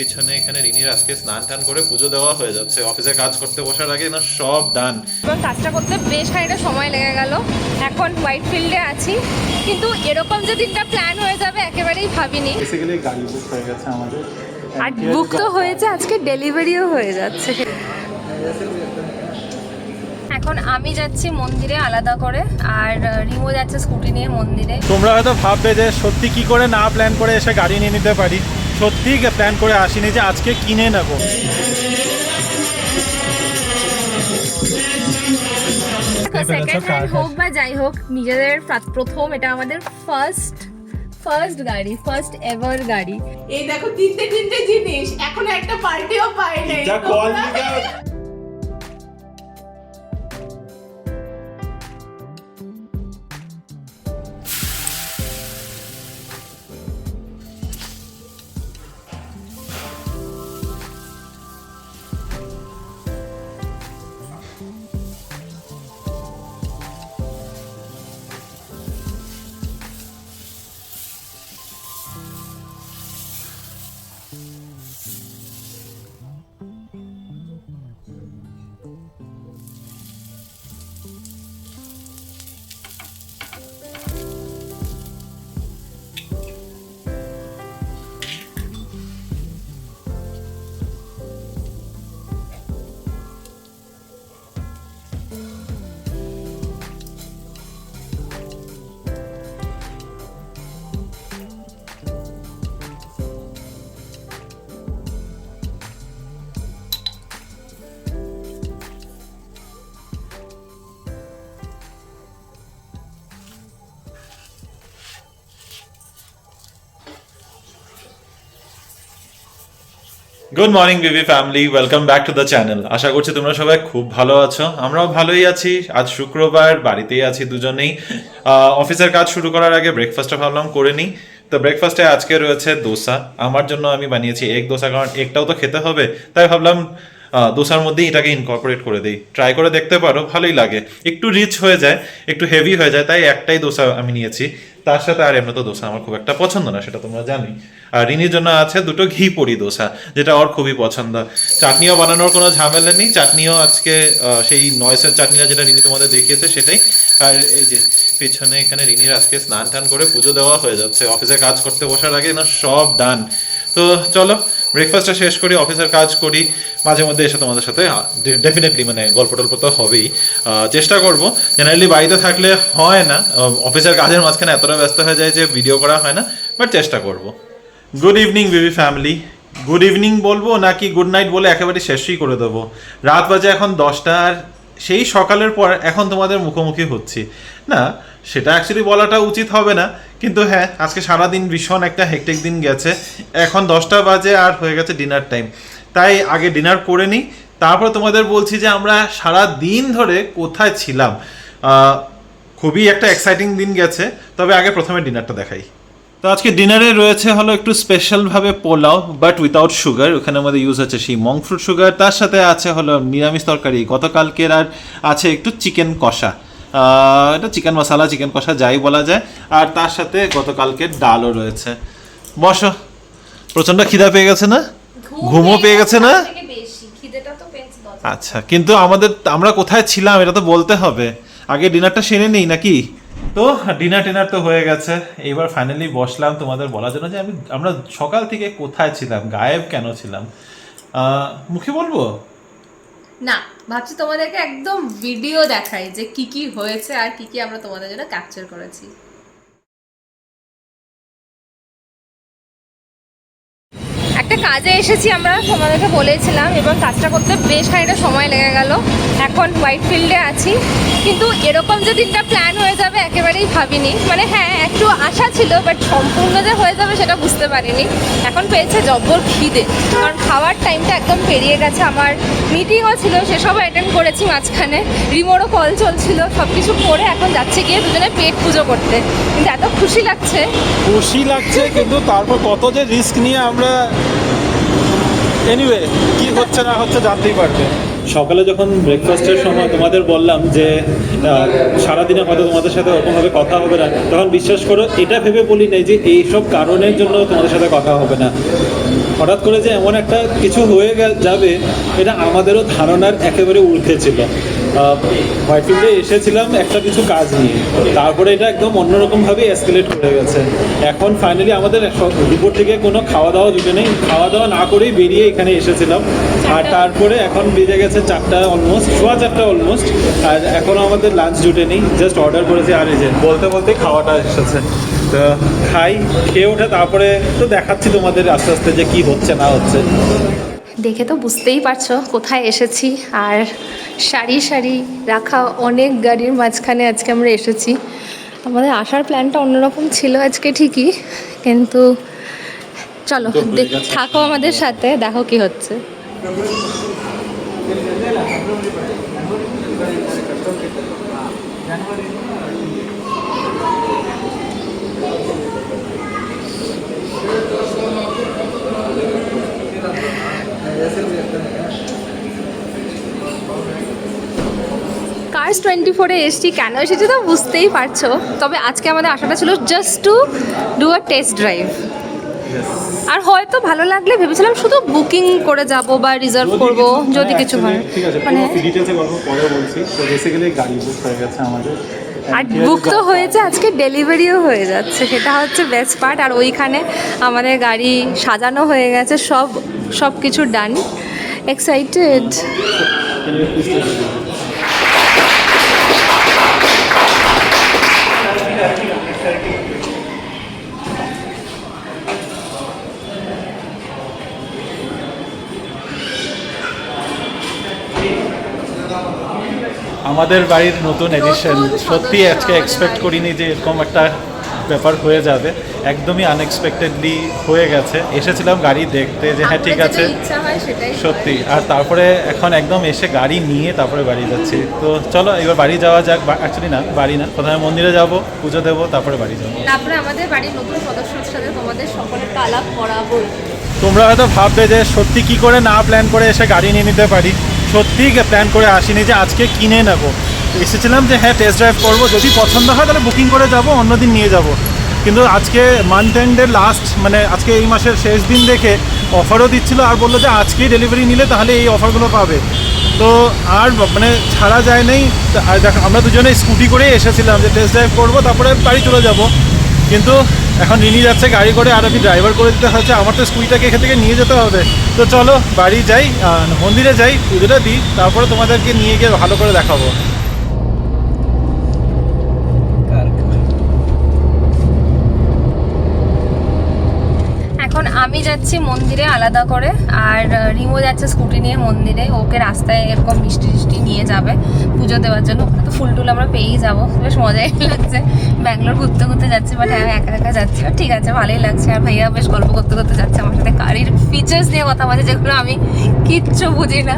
পিছনে এখানে রিনির আজকে স্নান টান করে পুজো দেওয়া হয়ে যাচ্ছে। অফিসে কাজ করতে বসার আগে না সব ডান। এবং কাজটা করতে বেশ খানিকটা সময় লেগে গেল। এখন হোয়াইট ফিল্ডে আছি, কিন্তু এরকম যে দিনটা প্ল্যান হয়ে যাবে একেবারেই ভাবিনি। বেসিক্যালি গাড়ি বুক হয়ে গেছে আমাদের, আর বুক তো হয়েছে, আজকে ডেলিভারিও হয়ে যাচ্ছে। এখন আমি যাচ্ছি মন্দিরে আলাদা করে, আর রিমো যাচ্ছে স্কুটি নিয়ে মন্দিরে। তোমরা হয়তো ভাববে যে সত্যি কি করে না প্ল্যান করে এসে গাড়ি নিয়ে নিতে পারি। সত্যি প্ল্যান করে আসিনি যে আজকে কিনে নেবো। সেকেন্ড হ্যান্ড হোক বা যাই হোক, নিজেদের প্রথম, এটা আমাদের ফার্স্ট গাড়ি, ফার্স্ট এভার গাড়ি। এই দেখো তিনটে জিনিস, এখনো একটা পার্টিও পাই নাই। Good morning BB family, welcome back to the channel. আশা করছি তোমরা সবাই খুব ভালো আছো। আমরাও ভালোই আছি। আজ শুক্রবার, বাড়িতেই আছি দুজনেই। অফিসের কাজ শুরু করার আগে ব্রেকফাস্টটা ভাবলাম করে নিই। তো ব্রেকফাস্টে আজকে রয়েছে দোসা। আমার জন্য আমি বানিয়েছি এগ দোসা, কারণ এগটাও তো খেতে হবে। তাই ভাবলাম দোসার মধ্যেই এটাকে ইনকর্পোরেট করে দিই। ট্রাই করে দেখতে পারো, ভালোই লাগে। একটু রিচ হয়ে যায়, একটু হেভি হয়ে যায়, তাই একটাই দোসা আমি নিয়েছি। তার সাথে আর এমনি তো দোসা আমার খুব একটা পছন্দ না, সেটা তোমরা জানি। আর রিনির জন্য আছে দুটো ঘি পড়ি দোসা, যেটা ওর খুবই পছন্দ। চাটনিও বানানোর কোনো ঝামেলা নেই। চাটনিও আজকে সেই নয়েসের চাটনিটা যেটা রিনি তোমাদের দেখিয়েছে সেটাই। আর এই যে পেছনে এখানে রিনির আজকে স্নান টান করে পুজো দেওয়া হয়ে যাচ্ছে। অফিসে কাজ করতে বসার আগে না সব ডান। তো চলো ব্রেকফাস্টটা শেষ করি, অফিসের কাজ করি। মাঝে মধ্যে এসে তোমাদের সাথে ডেফিনেটলি মানে গল্প টল্প তো হবেই। চেষ্টা করবো। জেনারেলি বাড়িতে থাকলে হয় না, অফিসের কাজের মাঝখানে এতটা ব্যস্ত হয়ে যায় যে ভিডিও করা হয় না, বাট চেষ্টা করব। Good evening baby family. Good evening বলবো নাকি গুড নাইট বলে একেবারে শেষই করে দেবো। রাত বাজে এখন 10টা, আর সেই সকালের পর এখন তোমাদের মুখোমুখি হচ্ছি না। সেটা অ্যাকচুয়ালি বলাটা উচিত হবে না, কিন্তু হ্যাঁ, আজকে সারাদিন ভীষণ একটা হেক্টিক দিন গেছে। এখন 10টা বাজে আর হয়ে গেছে ডিনার টাইম। তাই আগে ডিনার করে নিই, তারপর তোমাদের বলছি যে আমরা সারা দিন ধরে কোথায় ছিলাম। খুবই একটা এক্সাইটিং দিন গেছে, তবে আগে প্রথমে ডিনারটা দেখাই। তো আজকে ডিনারে রয়েছে হলো একটু স্পেশালভাবে পোলাও, বাট উইথাউট সুগার। ওখানে আমাদের ইউজ হচ্ছে সেই মঙ্ক ফ্রুট সুগার। তার সাথে আছে হলো নিরামিষ তরকারি গতকালকের, আর আছে একটু চিকেন কষা। এটা চিকেন মশলা, চিকেন কষা যাই বলা যায়। আর তার সাথে গতকালকের ডালও রয়েছে। বসো। প্রচণ্ড খিদা পেয়ে গেছে না? ঘুমও পেয়ে গেছে না? আচ্ছা, কিন্তু আমরা কোথায় ছিলাম এটা তো বলতে হবে। আগে ডিনারটা সেরে নেই নাকি? তো ডিনার তো হয়ে গেছে। এইবার ফাইনালি বসলাম তোমাদের বলার জন্য যে আমরা সকাল থেকে কোথায় ছিলাম, গায়েব কেন ছিলাম। মুখে বলবো না, ভাবছি তোমাদেরকে একদম ভিডিও দেখাই যে কি কি হয়েছে আর কি কি আমরা তোমাদের জন্য ক্যাপচার করেছি। একটা কাজে এসেছি আমরা, তোমাদেরকে বলেছিলাম, এবং কাজটা করতে বেশ খানিকটা সময় লেগে গেল। এখন হোয়াইট ফিল্ডে আছি, কিন্তু এরকম যে দিনটা প্ল্যান হয়ে যাবে একেবারেই ভাবিনি। মানে হ্যাঁ, একটু আশা ছিল, বাট সম্পূর্ণ যে হয়ে যাবে সেটা বুঝতে পারিনি। এখন পেয়েছে জব্বর খিদে, কারণ খাওয়ার টাইমটা একদম পেরিয়ে গেছে। আমার মিটিংও ছিল, সেসবও অ্যাটেন্ড করেছি মাঝখানে। রিমোরও কল চলছিল, সব কিছু করে এখন যাচ্ছে গিয়ে দুজনে পেট পুজো করতে। কিন্তু এত খুশি লাগছে, কিন্তু তারপর কত যে রিস্ক নিয়ে আমরা এনিওয়ে কি হচ্ছে না হচ্ছে জানতেই পারবে। সকালে যখন ব্রেকফাস্টের সময় তোমাদের বললাম যে সারাদিনে হয়তো তোমাদের সাথে ওরকমভাবে কথা হবে না, তখন বিশ্বাস করো এটা ভেবে বলি নাই যে এইসব কারণের জন্য তোমাদের সাথে কথা হবে না। হঠাৎ করে যে এমন একটা কিছু হয়ে যাবে এটা আমাদেরও ধারণার একেবারে ঊর্ধ্বে ছিল। হোয়াইটফিল্ডে এসেছিলাম একটা কিছু কাজ নিয়ে, তারপরে এটা একদম অন্যরকমভাবে এসকেলেট করে গেছে। এখন ফাইনালি আমাদের দুপুর থেকে কোনো খাওয়া দাওয়া জুটে নেই, খাওয়া দাওয়া না করেই বেরিয়ে এখানে এসেছিলাম। আর তারপরে এখন বেজে গেছে 4টা অলমোস্ট, 4:15 অলমোস্ট, আর এখনও আমাদের লাঞ্চ জুটে নেই। জাস্ট অর্ডার করেছি আর এই যে বলতে বলতেই খাওয়াটা এসেছে। তো খাই, খেয়ে ওঠে তারপরে তো দেখাচ্ছি তোমাদের আস্তে আস্তে যে কি হচ্ছে না হচ্ছে। দেখে তো বুঝতেই পারছো কোথায় এসেছি, আর সারি সারি রাখা অনেক গাড়ির মাঝখানে আজকে আমরা এসেছি। আমাদের আসার প্ল্যানটা অন্যরকম ছিল আজকে ঠিকই, কিন্তু চলো থাকো আমাদের সাথে, দেখো কি হচ্ছে। কার্স 24-এ এসছি, কেন এসেছি তো বুঝতেই পারছো। তবে আজকে আমাদের আশাটা ছিল just to do a test drive, আর হয়তো ভালো লাগলে ভেবেছিলাম শুধু বুকিং করে যাব বা রিজার্ভ করব যদি কিছু হয়। ঠিক আছে, মানে ডিটেইলসে গল্প পরে বলছি। তো বেসিক্যালি গাড়ি বুক হয়ে গেছে আমাদের, আর বুক তো হয়েছে, আজকে ডেলিভারিও হয়ে যাচ্ছে, সেটা হচ্ছে বেস্ট পার্ট। আর ওইখানে আমাদের গাড়ি সাজানো হয়ে গেছে, সব কিছু ডান। এক্সাইটেড। আমাদের বাড়ির নতুন এডিশন, সত্যি আজকে এক্সপেক্ট করিনি যে এরকম একটা ব্যাপার হয়ে যাবে। একদমই আনএক্সপেক্টেডলি হয়ে গেছে। এসেছিলাম গাড়ি দেখতে যে হ্যাঁ ঠিক আছে সত্যি, আর তারপরে এখন একদম এসে গাড়ি নিয়ে তারপরে বাড়ি যাচ্ছি। তো চলো এবার বাড়ি যাওয়া যাক। অ্যাকচুয়ালি না, বাড়ি না, প্রথমে মন্দিরে যাব, পুজো দেবো, তারপরে বাড়ি যাবো। তারপরে আমাদের বাড়ির নতুন সদস্যর সাথে তোমাদের সকলের আলাপ করাবো। তোমরা হয়তো ভাববে যে সত্যি কি করে না প্ল্যান করে এসে গাড়ি নিয়ে নিতে পারি। সত্যি প্ল্যান করে আসিনি যে আজকে কিনে নেব, এসেছিলাম যে হ্যাঁ টেস্ট ড্রাইভ করবো, যদি পছন্দ হয় তাহলে বুকিং করে যাব, অন্যদিন নিয়ে যাব। কিন্তু আজকে মান্থ এন্ডের লাস্ট, মানে আজকে এই মাসের শেষ দিন দেখে অফারও দিচ্ছিলো, আর বললো যে আজকেই ডেলিভারি নিলে তাহলে এই অফারগুলো পাবে। তো আর মানে ছাড়া যায় নেই। আর দেখো আমরা দুজনে স্কুটি করেই এসেছিলাম যে টেস্ট ড্রাইভ করবো, তারপরে বাড়ি চলে যাব। কিন্তু এখন রিনি যাচ্ছে গাড়ি করে, আর আমি ড্রাইভার করে দিতে হচ্ছে। আমার তো স্কুটিটাকে এখান থেকে নিয়ে যেতে হবে। তো চলো বাড়ি যাই, মন্দিরে যাই, পুজোটা দিই, তারপরে তোমাদেরকে নিয়ে গিয়ে ভালো করে দেখাবো। এখন আমি যাচ্ছি মন্দিরে আলাদা করে, আর রিমো যাচ্ছে স্কুটি নিয়ে মন্দিরে। ওকে রাস্তায় এরকম মিষ্টি টিষ্টি নিয়ে যাবে পুজো দেওয়ার জন্য। ওখানে তো ফুল টুল আমরা পেয়েই যাবো, বেশ মজাই লাগছে। ব্যাঙ্গালোর ঘুরতে ঘুরতে যাচ্ছি, বাট হ্যাঁ একা একা যাচ্ছি, আর ঠিক আছে ভালোই লাগছে। আর ভাইয়া বেশ গল্প করতে করতে যাচ্ছে আমার সাথে, গাড়ির ফিচার্স নিয়ে কথা বলছে যেগুলো আমি কিচ্ছু বুঝি না,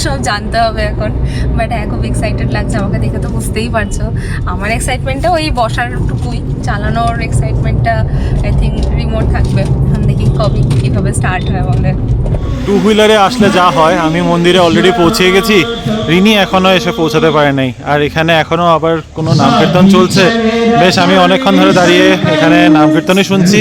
সব জানতে হবে এখন। বাট হ্যাঁ খুব এক্সাইটেড লাগছে, আমাকে দেখে তো বুঝতেই পারছো। আমার এক্সাইটমেন্টটা ওই বসার টুকুই, চালানোর এক্সাইটমেন্টটা আই থিঙ্ক রিমোট থাকবে। এখন দেখি কবে কীভাবে স্টার্ট হয় আমাদের। টু হুইলারে আসলে যা হয়, আমি মন্দিরে অলরেডি পৌঁছে গেছি, রিনি এখনও এসে পৌঁছাতে পারে নাই। আর এখানে এখনও আবার কোনো নাম কীর্তন চলছে। বেশ আমি অনেকক্ষণ ধরে দাঁড়িয়ে এখানে নাম কীর্তনই শুনছি।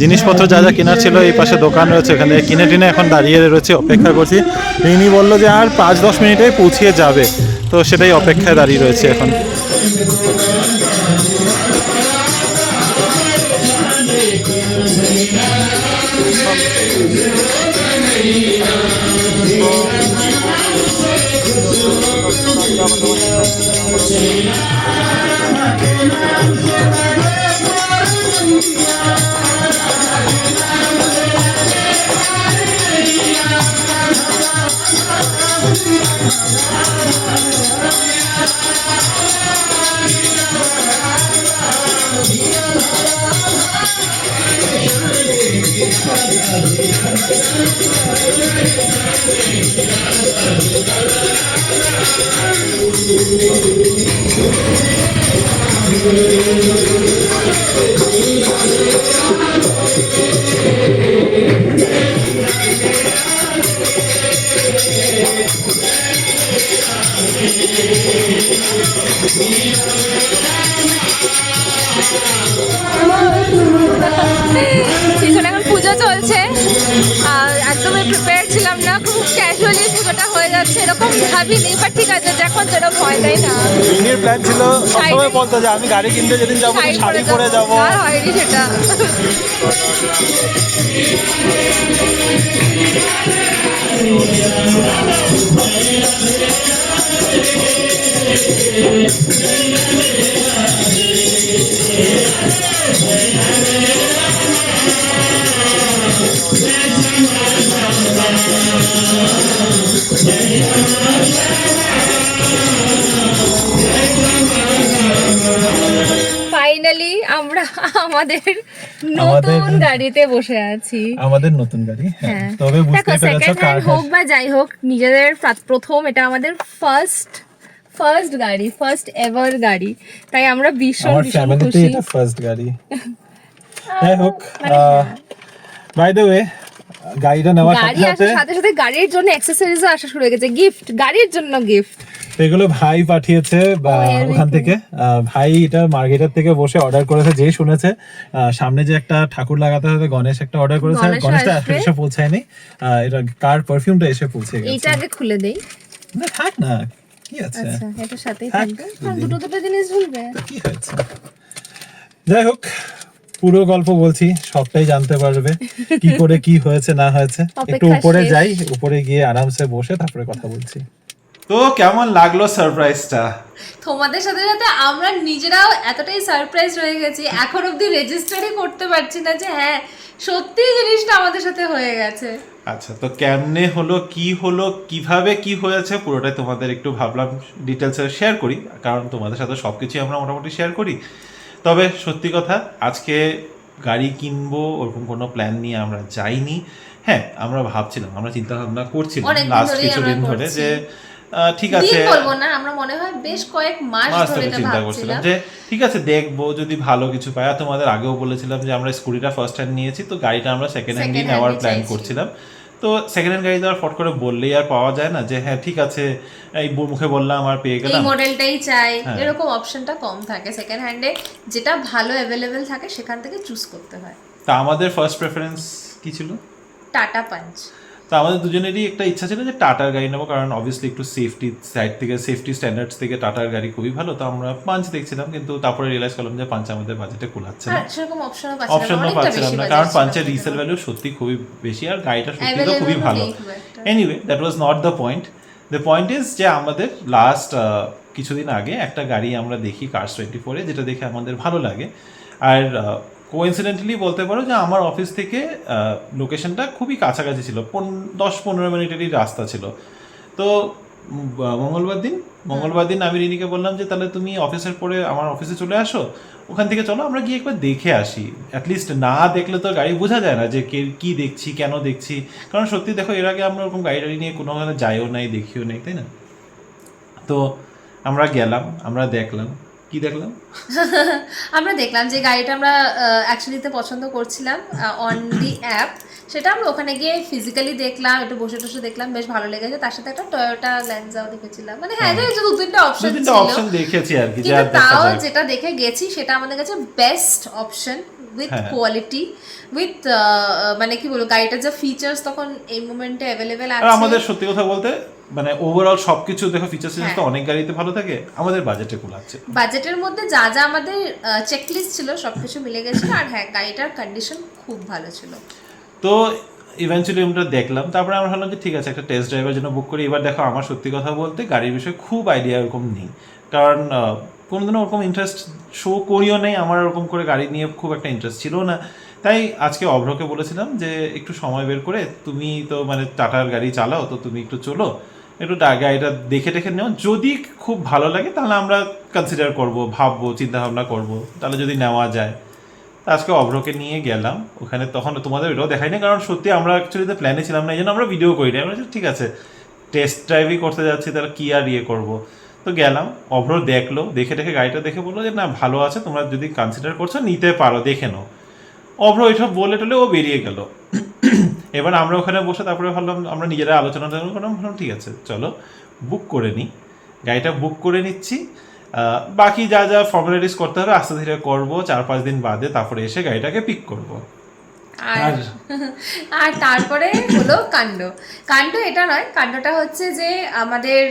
জিনিসপত্র যা যা কেনার ছিল এই পাশে দোকান রয়েছে, এখানে কিনে টিনে এখন দাঁড়িয়ে রয়েছে, অপেক্ষা করছি। রিনি বললো যে আর 5-10 মিনিটে পৌঁছিয়ে যাবে, তো সেটাই অপেক্ষায় দাঁড়িয়ে রয়েছে এখন। যাচ্ছিলাম না, খুব ক্যাজুয়ালি পুরোটা হয়ে যাচ্ছে এরকম ভাবিনি, বাট ঠিক আছে যখন যেটা ভয় দেয় না। দিনের প্ল্যান ছিল সবসময় বলতো যে আমি গাড়ি কিনতে যেদিন যাবো শাড়ি পরে যাবো। আর হয়নি সেটা। ফাইনালি আমরা আমাদের নতুন গাড়িতে বসে আছি। আমাদের নতুন গাড়ি, হ্যাঁ। তবে বুঝতে পেরেছো সেকেন্ড হ্যান্ড হোক বা যাই হোক, নিজেদের প্রথম, এটা আমাদের ফার্স্ট গাড়ি, ফার্স্ট এভার গাড়ি, তাই আমরা ভীষণ খুশি। এটা ফার্স্ট গাড়ি। যাই হোক, বাই দ্য ওয়ে গাড়িটা নেওয়ার সাথে সাথে গাড়ির জন্য অ্যাকসেসরিজও আসা শুরু হয়ে গেছে, গিফট, গাড়ির জন্য গিফট। এগুলো ভাই পাঠিয়েছে ওখান থেকে। ভাই এটা মার্কেটার থেকে বসে অর্ডার করেছে, যেই শুনেছে সামনে যে একটা ঠাকুর লাগাতে হবে, গণেশ একটা অর্ডার করেছে, গণেশটা এসে পৌঁছায়নি, এটা কার পারফিউমটা এসে পৌঁছে গেছে। এটা আগে খুলে দেই না, থাক না, কি আছে, আচ্ছা এটার সাথেই থাকবে, আর দুটো জিনিস ঝুলবে, কি হয়েছে। যাই হোক, পুরো গল্প বলছি, সবটাই জানতে পারবে কি করে কি হয়েছে না হয়েছে। একটু উপরে যাই, উপরে গিয়ে আরামসে বসে তারপরে কথা বলছি। তো কেমন লাগলো সারপ্রাইজটা? তোমাদের সাথে সাথে আমরা নিজেরাও এতটাই সারপ্রাইজ হয়ে গেছি, এখন অবধি রেজিস্টারই করতে পারছি না যে হ্যাঁ সত্যি জিনিসটা আমাদের সাথে হয়ে গেছে। আচ্ছা, তো কেমনে হলো, কি হলো, কিভাবে কি হয়েছে, পুরোটাই তোমাদের একটু ভাবলাম ডিটেলসে শেয়ার করি, কারণ তোমাদের সাথে সবকিছু আমরা মোটামুটি শেয়ার করি। তবে সত্যি কথা, আজকে গাড়ি কিনবো ওরকম কোনো প্ল্যান নিয়ে আমরা যাইনি। হ্যাঁ, আমরা ভাবছিলাম, আমরা চিন্তা ভাবনা করছিলাম লাস্ট কিছুদিন ধরে যে ঠিক আছে, বলবো না, আমরা মনে হয় বেশ কয়েক মাস ধরে এটা চিন্তা করছিলাম যে ঠিক আছে দেখবো যদি ভালো কিছু পাই। আর তোমাদের আগেও বলেছিলাম যে আমরা স্কুটিটা ফার্স্ট হ্যান্ড নিয়েছি, তো গাড়িটা আমরা সেকেন্ড হ্যান্ডই নেওয়ার প্ল্যান করছিলাম। তো সেকেন্ড হ্যান্ড গাড়ি তো আর ফট করে বললেই আর পাওয়া যায় না যে হ্যাঁ ঠিক আছে এই মুখে বললাম আর পেয়ে গেলাম, এই মডেলটাই চাই, এরকম অপশনটা কম থাকে। সেকেন্ড হ্যান্ডে যেটা ভালো অ্যাভেলেবেল থাকে সেখান থেকে চুজ করতে হয়। তা আমাদের ফার্স্ট প্রেফারেন্স কি ছিল? Tata punch. তো আমাদের দুজনেরই একটা ইচ্ছা ছিল যে টাটার গাড়ি নেবো, কারণ অবভিয়াসলি একটু সেফটি সাইড থেকে, সেফটি স্ট্যান্ডার্ডস থেকে টাটার গাড়ি খুবই ভালো। তো আমরা পাঞ্চ দেখছিলাম, কিন্তু তারপরে রিয়েলাইজ করলাম যে পাঞ্চ আমাদের বাজেটে কুলাচ্ছে না, সেরকম অপশনও পাচ্ছিলাম না, কারণ পাঞ্চের রিসেল ভ্যালু সত্যি খুবই বেশি আর গাড়িটা সত্যি তো খুবই ভালো। Anyway, that was not the point. The point is যে আমাদের লাস্ট কিছুদিন আগে একটা গাড়ি আমরা দেখি কার্স 24-এ, যেটা দেখে আমাদের ভালো লাগে। আর কোইন্সিডেন্টালি বলতে পারো যে আমার অফিস থেকে লোকেশনটা খুবই কাছাকাছি ছিল, 10-15 মিনিটেরই রাস্তা ছিল। তো মঙ্গলবার দিন আমি রিনিকে বললাম যে তাহলে তুমি অফিসের পরে আমার অফিসে চলে আসো, ওখান থেকে চলো আমরা গিয়ে একবার দেখে আসি। অ্যাটলিস্ট না দেখলে তো গাড়ি বোঝা যায় না যে কি দেখছি, কেন দেখছি। কারণ সত্যি দেখো, এর আগে আমরা ওরকম গাড়ি টাড়ি নিয়ে কোনোভাবে যাইও নাই, দেখিও নেই, তাই না? তো আমরা গেলাম, আমরা দেখলাম, কি দেখলাম আমরা দেখলাম যে গাড়িটা আমরা অ্যাকচুয়ালিতে পছন্দ করছিলাম অন দি অ্যাপ, সেটা আমরা ওখানে গিয়ে ফিজিক্যালি দেখলাম, একটু বসে টসে দেখলাম, বেশ ভালো লেগেছে। তার সাথে একটা টয়োটা ল্যান্ডজাও দেখেছিলাম, মানে হ্যাঁ যে দু-তিনটা অপশন ছিল, দেখেছি আর কি, কিন্তু তাও যেটা দেখে গেছি সেটা আমাদের কাছে best option, with quality, with মানে কি বলবো, গাড়িটার যা ফিচার্স তখন এই মোমেন্টে অ্যাভেলেবেল আছে। আর আমাদের সত্যি কথা বলতে মানে ওভারঅল সবকিছু দেখো, ফিচার্স তো অনেক গাড়িতে ভালো থাকে, আমাদের বাজেটে কুলাচ্ছে। বাজেটের মধ্যে যা যা আমাদের চেকলিস্ট ছিল সবকিছু মিলে গেছিল, আর হ্যাঁ গাড়িটার কন্ডিশন খুব ভালো ছিল। তো ইভেন্চুয়ালি আমরা দেখলাম, তারপরে আমরা ভাবলাম যে ঠিক আছে একটা টেস্ট ড্রাইভের জন্য বুক করি। এবার দেখো, আমার সত্যি কথা বলতে গাড়ির বিষয়ে খুব আইডিয়া এরকম নেই, কারণ কোনোদিনও ওরকম ইন্টারেস্ট শো করিও নেই, আমার ওরকম করে গাড়ি নিয়ে খুব একটা ইন্টারেস্ট ছিল না। তাই আজকে অভ্রকে বলেছিলাম যে একটু সময় বের করে, তুমি তো মানে টাটার গাড়ি চালাও, তো তুমি একটু চলো, একটু গাড়িটা দেখে নেও, যদি খুব ভালো লাগে তাহলে আমরা কনসিডার করবো, ভাববো, চিন্তাভাবনা করবো, তাহলে যদি নেওয়া যায়। আজকে অভ্রকে নিয়ে গেলাম ওখানে, তখন তোমাদের এটাও দেখাইনি, কারণ সত্যি আমরা অ্যাকচুয়ালি প্ল্যানে ছিলাম না, এই জন্য আমরা ভিডিও করি না। আমরা ঠিক আছে টেস্ট ড্রাইভই করতে যাচ্ছি, তাহলে কি আর করবো। তো গেলাম, অভ্র দেখলো, দেখে গাড়িটা দেখে বললো যে না ভালো আছে, তোমরা যদি কনসিডার করছো নিতে পারো, দেখে নাও। অভ্র ওইসব বলে টলে ও বেরিয়ে গেল। এবার আমরা ওখানে বসে তারপরে ভাবলাম, আমরা নিজেরা আলোচনা করলাম, ভাবলাম ঠিক আছে চলো বুক করে নিই, গাড়িটা বুক করে নিচ্ছি, বাকি যা যা ফর্মালিটিস করতে হবে আস্তে ধীরে করবো, 4-5 দিন বাদে তারপরে এসে গাড়িটাকে পিক করব। আর আর তারপরে হলো কাণ্ড এটা নয়, কাণ্ডটা হচ্ছে যে আমাদের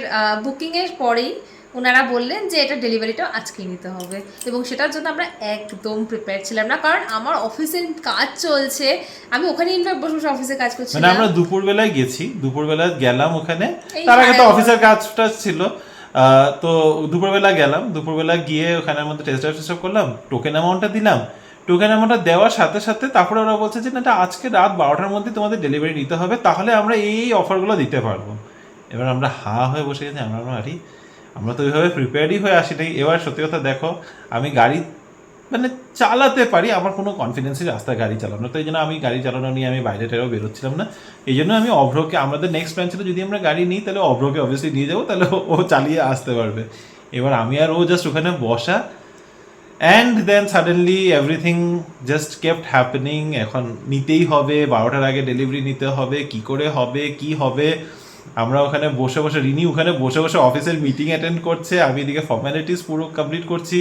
বুকিংয়ের পরেই ওনারা বললেন যে এটা ডেলিভারিটা আজকেই নিতে হবে, এবং সেটার জন্য আমরা একদম প্রিপেয়ার ছিলাম না, কারণ আমার অফিসের কাজ চলছে, আমি ওখানে ইনফ্যাক্ট বসে বসে অফিসে কাজ করছি। মানে আমরা দুপুরবেলায় গেছি, দুপুরবেলা গেলাম ওখানে, এই তার আগে তো 11:30 অফিসের কাজটা ছিল। তো দুপুরবেলা গেলাম, দুপুরবেলা গিয়ে ওখানের মধ্যে টেস্ট ড্রাইভ করলাম, টোকেন অ্যামাউন্টটা দিলাম, টোকেন অ্যামাউন্টটা দেওয়ার সাথে সাথে তারপরে ওরা বলছে যে না, এটা আজকে রাত 12টার মধ্যে তোমাদের ডেলিভারি নিতে হবে, তাহলে আমরা এই অফারগুলো দিতে পারবো। এবার আমরা হয়ে বসে গেছি, আমরা তো ওইভাবে প্রিপেয়ারই হয়ে আসিনি। এবার সত্যি কথা দেখো, আমি গাড়ি মানে চালাতে পারি, আমার কোনো কনফিডেন্সই রাস্তায় গাড়ি চালানো, তো এই জন্য আমি গাড়ি চালানো নিয়ে আমি বাইরে টেরেও বেরোচ্ছিলাম না। এই জন্য আমি অভ্রকে, আমাদের নেক্সট প্ল্যান ছিল যদি আমরা গাড়ি নিই তাহলে অভ্রকে অবভিয়াসলি নিয়ে যাবো, তাহলে ও চালিয়ে আসতে পারবে। এবার আমি আর ও জাস্ট ওখানে বসা, and then suddenly everything just kept happening. এখন নিতেই হবে, 12টার আগে ডেলিভারি নিতে হবে, কি করে হবে, কি হবে। আমরা ওখানে বসে বসে, রিনি ওখানে বসে বসে অফিসের মিটিং অ্যাটেন্ড করছে, আমি এদিকে ফর্মালিটিস পুরো কমপ্লিট করছি,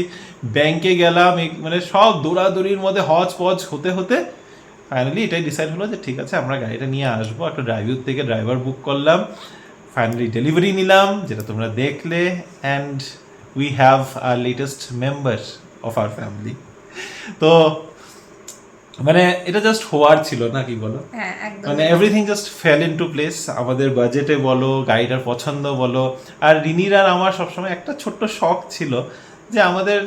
ব্যাংকে গেলাম, মানে সব দৌড়াদৌড়ির মধ্যে হজ পজ হতে হতে ফাইনালি এটাই ডিসাইড হলো যে ঠিক আছে আমরা গাড়িটা নিয়ে আসবো। একটা ড্রাইভিউ থেকে ড্রাইভার বুক করলাম, ফাইনালি ডেলিভারি নিলাম, যেটা তোমরা দেখলে, and we have our latest member of our family. তো মানে এটা জাস্ট হওয়ার ছিল না, কি বলো? হ্যাঁ একদম, মানে everything just fail into place. আমাদের বাজেটে বলো, গাড়িটার পছন্দ বলো, আর রিনির আর আমার সবসময় একটা ছোট্ট শখ ছিল যে আমাদের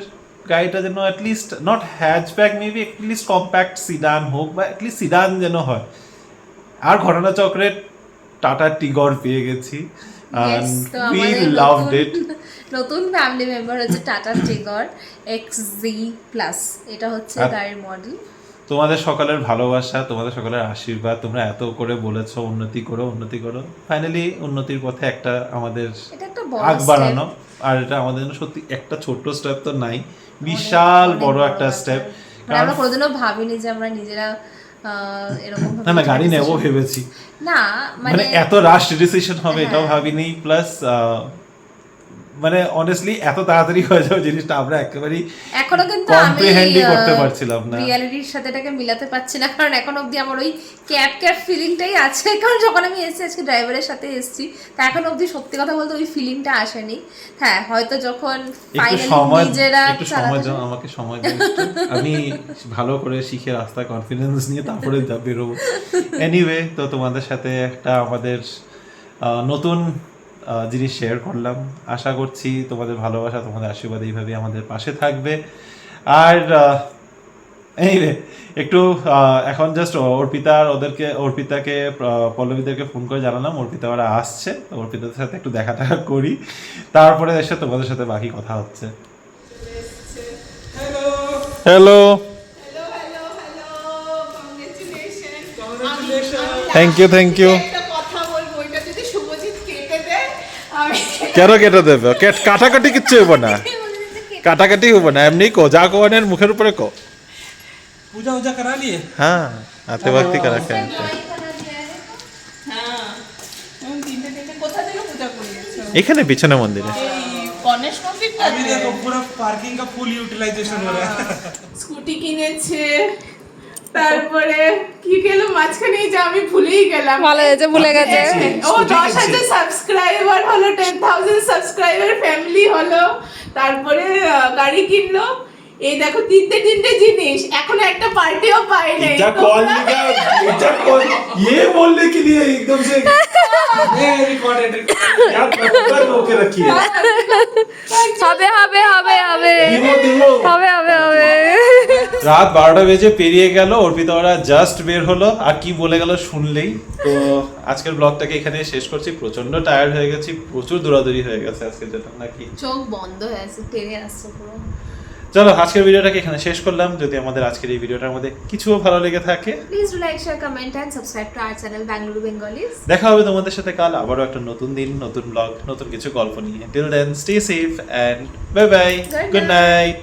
গাড়িটা যেন at least not hatchback, maybe at least compact sit down হোক, বা অ্যাটলিস্ট সিডান যেন হয়। আর ঘটনা চক্রে টাটা টিগর পেয়ে গেছি, Yes, তো উই আমাদের লাভড ইট। নতুন ফ্যামিলি মেম্বার হচ্ছে টাটা টিগর XZ প্লাস, এটা হচ্ছে আর- গাড়ির মডেল। তোমাদের সকলের ভালোবাসা, তোমাদের সকলের আশীর্বাদ, তোমরা এত করে বলেছো উন্নতি করো উন্নতি করো, ফাইনালি উন্নতির পথে একটা আমাদের এটা একটা বড় আগ বাড়ানো। আর এটা আমাদের জন্য সত্যি একটা ছোট্ট স্টেপ তো নাই, বিশাল বড় একটা স্টেপ। মানে আমরা কোনোদিনও ভাবিনি যে আমরা নিজেরা এরকম না না, গাড়ি নেবো ভেবেছি, না, মানে মানে এত রাশ ডিসিশন হবে এটাও হ্যাঁ। ভাবিনি। প্লাস মানে অনেস্টলি এত তাড়াতাড়ি হয়ে যাবে জিনিসটা আমরা একেবারেই এখনো কিন্তু আমি কম্প্রিহেন্ডই করতে পারছিলাম না। রিয়ালিটির সাথে এটাকে মিলাতে পারছি না, কারণ এখন অবধি আমার ওই ক্যাব ফিলিংটাই আছে, কারণ যখন আমি এসেছি আজকে ড্রাইভারের সাথে এসেছি, তা এখন অবধি সত্যি কথা বলতে ওই ফিলিংটা আসেনি। হ্যাঁ হয়তো যখন একটু ফাইনালি সময়, নিজেরা একটু সময় দাও আমাকে, সময় দাও একটু। আমি ভালো করে শিখে রাস্তায় কনফিডেন্স নিয়ে তারপরে বেরোবো। এনিওয়ে, তো তোমাদের সাথে একটা আমাদের নতুন জিনিস শেয়ার করলাম। আশা করছি তোমাদের ভালোবাসা, তোমাদের আশীর্বাদ এইভাবে আমাদের পাশে থাকবে। আর এনিওয়ে একটু এখন জাস্ট অর্পিতাকে পল্লবীদেরকে ফোন করে জানালাম অর্পিতা ওরা আসছে, তো অর্পিতাদের সাথে একটু দেখা টাকা করি, তারপরে এসে তোমাদের সাথে বাকি কথা হচ্ছে। Hello hello hello congratulation. Thank you. একটা কথা বলবো, এটা যদি শুভজিৎ কেটে দেয় আমি কেন কেটে দেবে? কাটাকাটি কিচ্ছু হবো না, কাটাকাটি হবো না, এমনি কো, যা কোয়ানের মুখের উপরে কো। পূজা উজা করা লিয়ে হ্যাঁ আতে ভক্তি করা হ্যাঁ তিনটে কোথা থেকে পূজা করিয়েছো? এখানে পিছনে মন্দিরে। এই গণেশ মন্দিরটা अभी देखो पूरा पार्किंग का फुल यूटिलाइजेशन हो रहा है। স্কুটি কিনেছে, তারপরে কি গেল মাঝখানে, এই যে আমি ভুলেই গেলাম। ভালো হয়েছে, ভুলে গেছে। ও 10,000 সাবস্ক্রাইবার হলো, 10,000 সাবস্ক্রাইবার ফ্যামিলি হলো, তারপরে গাড়ি কিনলো। এই দেখো তিনটে জিনিস, এখনো একটা পার্টিও পাই নাই। ये बोलने के लिए एकदम से ये रिकॉर्डेड यार ओके रखिए। হবে হবে হবে হবে হবে হবে হবে। রাত 12টা বেজে পেরিয়ে গেল, অর্পিতা ওরা জাস্ট বের হলো, আর কি বলে গেল শুনলেই। তো আজকের ব্লগটাকে এখানে শেষ করছি, প্রচন্ড টায়ার্ড হয়ে গেছি, প্রচুর দৌড়াদৌড়ি হয়ে গেছে আজকের জন্য নাকি। চোখ বন্ধ হয়ে আছে, টেনে আসছে পুরো। চলো আজকের ভিডিওটাকে এখানে শেষ করলাম। যদি আমাদের আজকের এই ভিডিওটার মধ্যে কিছুও ভালো লেগে থাকে, please do like, share, comment and subscribe to our channel Bengaluru Bengalis. দেখা হবে তোমাদের সাথে কাল আবারও একটা নতুন দিন, নতুন ব্লগ, নতুন কিছু গল্প নিয়ে। Till then stay safe and bye bye, Good good night.